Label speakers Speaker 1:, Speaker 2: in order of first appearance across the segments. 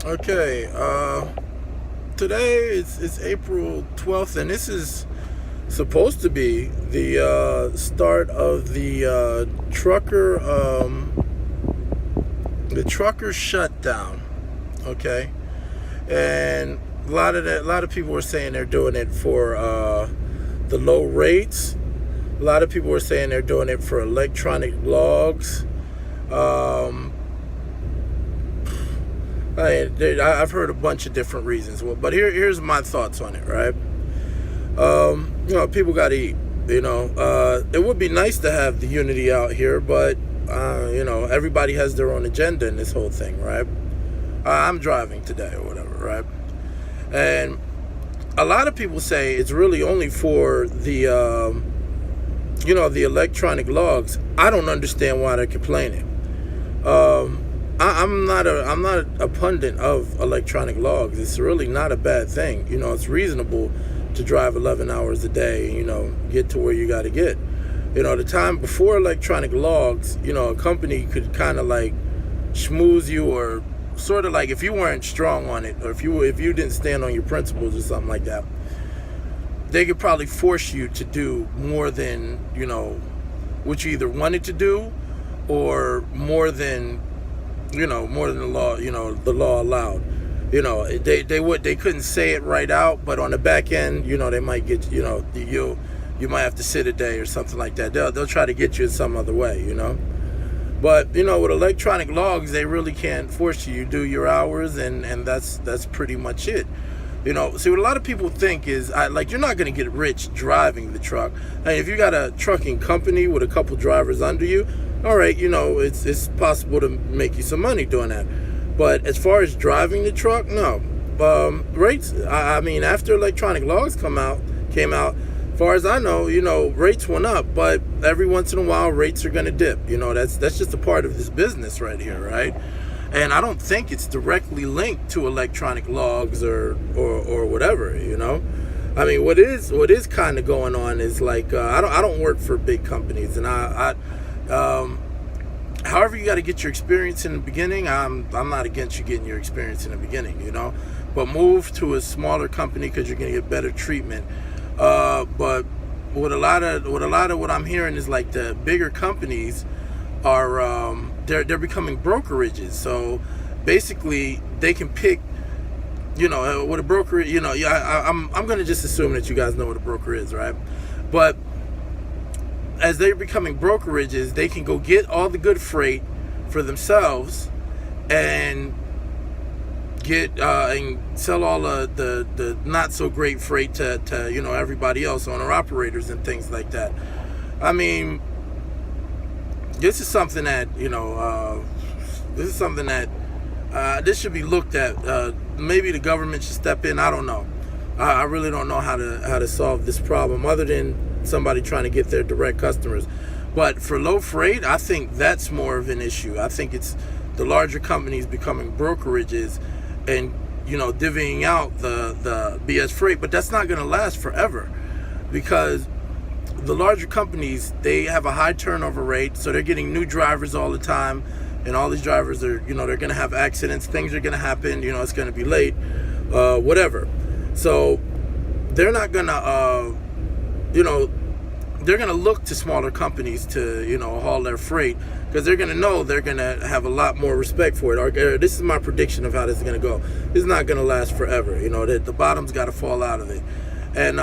Speaker 1: Okay, today it's April 12th, and this is supposed to be the start of the trucker shutdown. Okay, and a lot of people were saying they're doing it for the low rates. A lot of people were saying they're doing it for electronic logs. Um, I've heard a bunch of different reasons. Well, but here's my thoughts on it, right? People got to eat. It would be nice to have the unity out here, but everybody has their own agenda in this whole thing, right? I'm driving today or whatever, right? And a lot of people say it's really only for the electronic logs. I don't understand why they're complaining. I'm not a pundit of electronic logs. It's really not a bad thing. It's reasonable to drive 11 hours a day, get to where you got to get. The time before electronic logs, a company could kind of like schmooze you, or sort of like if you weren't strong on it, or if you didn't stand on your principles or something like that, they could probably force you to do more than, what you either wanted to do, or more than the law, the law allowed. They couldn't say it right out, but on the back end, they might get, you might have to sit a day or something like that. They'll try to get you in some other way, But, with electronic logs, they really can't force you. You do your hours, and that's pretty much it. See, what a lot of people think is, you're not going to get rich driving the truck. If you got a trucking company with a couple drivers under you, all right, it's possible to make you some money doing that. But as far as driving the truck, no. Rates, after electronic logs came out, as far as I know, rates went up, but every once in a while, rates are going to dip. That's just a part of this business right here, right? And I don't think it's directly linked to electronic logs or whatever, What is kind of going on is I don't work for big companies, and however you got to get your experience in the beginning, I'm not against you getting your experience in the beginning, but move to a smaller company because you're going to get better treatment. But what a lot of what I'm hearing is the bigger companies are they're becoming brokerages. So basically they can pick, what a broker, I'm going to just assume that you guys know what a broker is, right? But as they're becoming brokerages, they can go get all the good freight for themselves and get and sell all the not so great freight to everybody else, owner operators and things like that. This is something that this should be looked at. Maybe the government should step in. I don't know. I really don't know how to solve this problem other than somebody trying to get their direct customers. But for low freight, I think that's more of an issue. I think it's the larger companies becoming brokerages and divvying out the BS freight. But that's not going to last forever, because the larger companies, they have a high turnover rate, so they're getting new drivers all the time, and all these drivers are, they're going to have accidents, things are going to happen, it's going to be late, whatever. So they're not going to, they're going to look to smaller companies to, haul their freight, because they're going to know they're going to have a lot more respect for it. Or this is my prediction of how this is going to go. This is not going to last forever. The bottom's got to fall out of it. And,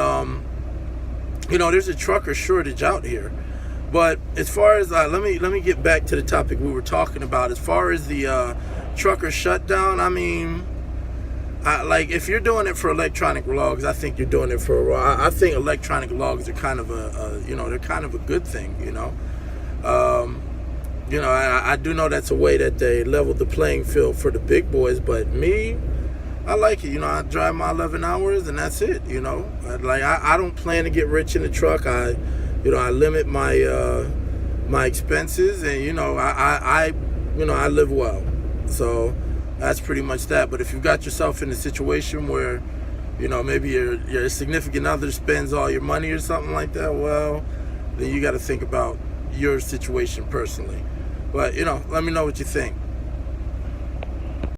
Speaker 1: there's a trucker shortage out here. But as far as let me get back to the topic we were talking about. As far as the trucker shutdown, if you're doing it for electronic logs, I think you're doing it for a while. I think electronic logs are kind of they're kind of a good thing. I do know that's a way that they leveled the playing field for the big boys. But me, I like it. I drive my 11 hours and that's it. I don't plan to get rich in the truck. I limit my my expenses, and I live well. So that's pretty much that. But if you've got yourself in a situation where maybe your significant other spends all your money or something like that, well, then you got to think about your situation personally. But let me know what you think.